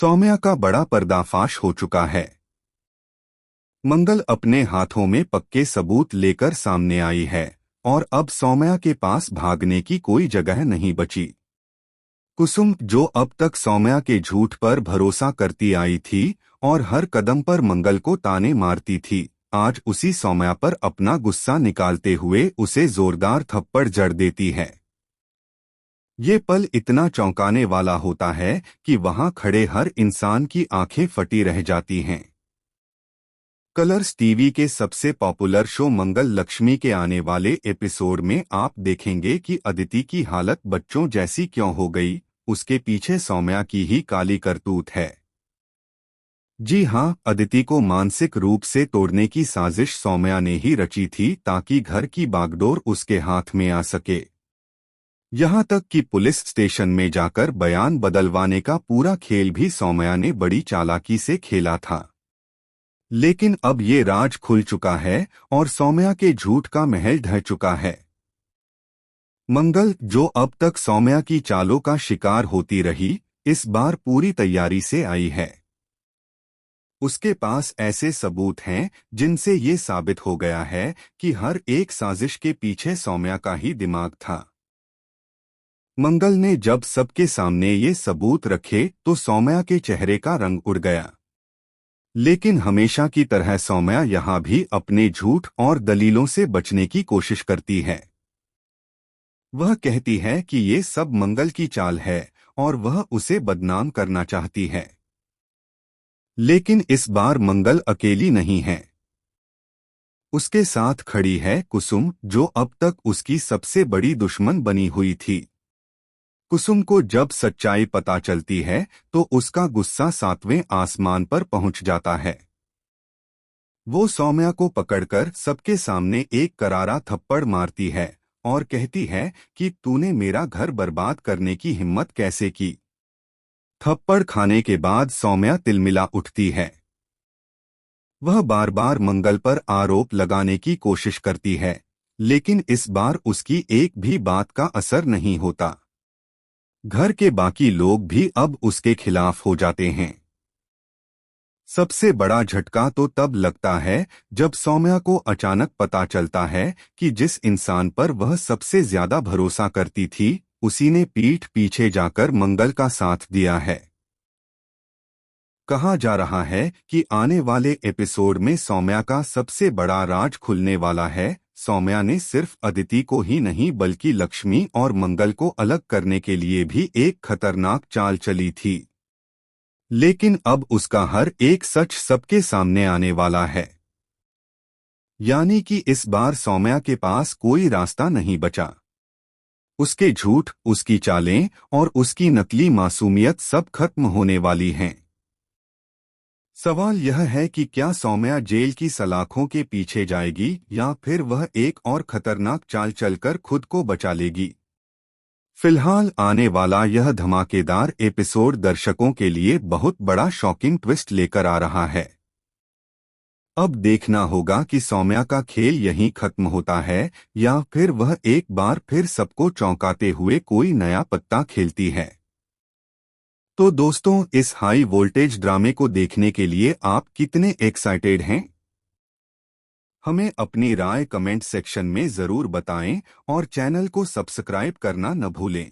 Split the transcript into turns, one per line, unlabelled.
सौम्या का बड़ा पर्दाफाश हो चुका है। मंगल अपने हाथों में पक्के सबूत लेकर सामने आई है और अब सौम्या के पास भागने की कोई जगह नहीं बची। कुसुम, जो अब तक सौम्या के झूठ पर भरोसा करती आई थी और हर कदम पर मंगल को ताने मारती थी, आज उसी सौम्या पर अपना गुस्सा निकालते हुए उसे जोरदार थप्पड़ जड़ देती है। ये पल इतना चौंकाने वाला होता है कि वहां खड़े हर इंसान की आंखें फटी रह जाती हैं। कलर्स टीवी के सबसे पॉपुलर शो मंगल लक्ष्मी के आने वाले एपिसोड में आप देखेंगे कि अदिति की हालत बच्चों जैसी क्यों हो गई। उसके पीछे सौम्या की ही काली करतूत है। जी हां, अदिति को मानसिक रूप से तोड़ने की साजिश सौम्या ने ही रची थी ताकि घर की बागडोर उसके हाथ में आ सके। यहां तक कि पुलिस स्टेशन में जाकर बयान बदलवाने का पूरा खेल भी सौम्या ने बड़ी चालाकी से खेला था। लेकिन अब ये राज खुल चुका है और सौम्या के झूठ का महल ढह चुका है। मंगल, जो अब तक सौम्या की चालों का शिकार होती रही, इस बार पूरी तैयारी से आई है। उसके पास ऐसे सबूत हैं जिनसे ये साबित हो गया है कि हर एक साजिश के पीछे सौम्या का ही दिमाग था। मंगल ने जब सबके सामने ये सबूत रखे तो सौम्या के चेहरे का रंग उड़ गया। लेकिन हमेशा की तरह सौम्या यहाँ भी अपने झूठ और दलीलों से बचने की कोशिश करती है। वह कहती है कि ये सब मंगल की चाल है और वह उसे बदनाम करना चाहती है। लेकिन इस बार मंगल अकेली नहीं है। उसके साथ खड़ी है कुसुम, जो अब तक उसकी सबसे बड़ी दुश्मन बनी हुई थी। कुसुम को जब सच्चाई पता चलती है तो उसका गुस्सा 7वें आसमान पर पहुंच जाता है। वो सौम्या को पकड़कर सबके सामने एक करारा थप्पड़ मारती है और कहती है कि तूने मेरा घर बर्बाद करने की हिम्मत कैसे की। थप्पड़ खाने के बाद सौम्या तिलमिला उठती है। वह बार बार मंगल पर आरोप लगाने की कोशिश करती है, लेकिन इस बार उसकी एक भी बात का असर नहीं होता। घर के बाकी लोग भी अब उसके खिलाफ हो जाते हैं। सबसे बड़ा झटका तो तब लगता है जब सौम्या को अचानक पता चलता है कि जिस इंसान पर वह सबसे ज्यादा भरोसा करती थी, उसी ने पीठ पीछे जाकर मंगल का साथ दिया है। कहा जा रहा है कि आने वाले एपिसोड में सौम्या का सबसे बड़ा राज खुलने वाला है। सौम्या ने सिर्फ अदिति को ही नहीं बल्कि लक्ष्मी और मंगल को अलग करने के लिए भी एक खतरनाक चाल चली थी। लेकिन अब उसका हर एक सच सबके सामने आने वाला है। यानी कि इस बार सौम्या के पास कोई रास्ता नहीं बचा। उसके झूठ, उसकी चालें और उसकी नकली मासूमियत सब खत्म होने वाली हैं। सवाल यह है कि क्या सौम्या जेल की सलाखों के पीछे जाएगी या फिर वह एक और खतरनाक चाल चलकर खुद को बचा लेगी। फिलहाल आने वाला यह धमाकेदार एपिसोड दर्शकों के लिए बहुत बड़ा शॉकिंग ट्विस्ट लेकर आ रहा है। अब देखना होगा कि सौम्या का खेल यहीं खत्म होता है या फिर वह एक बार फिर सबको चौंकाते हुए कोई नया पत्ता खेलती है। तो दोस्तों, इस हाई वोल्टेज ड्रामे को देखने के लिए आप कितने एक्साइटेड हैं? हमें अपनी राय कमेंट सेक्शन में जरूर बताएं और चैनल को सब्सक्राइब करना न भूलें।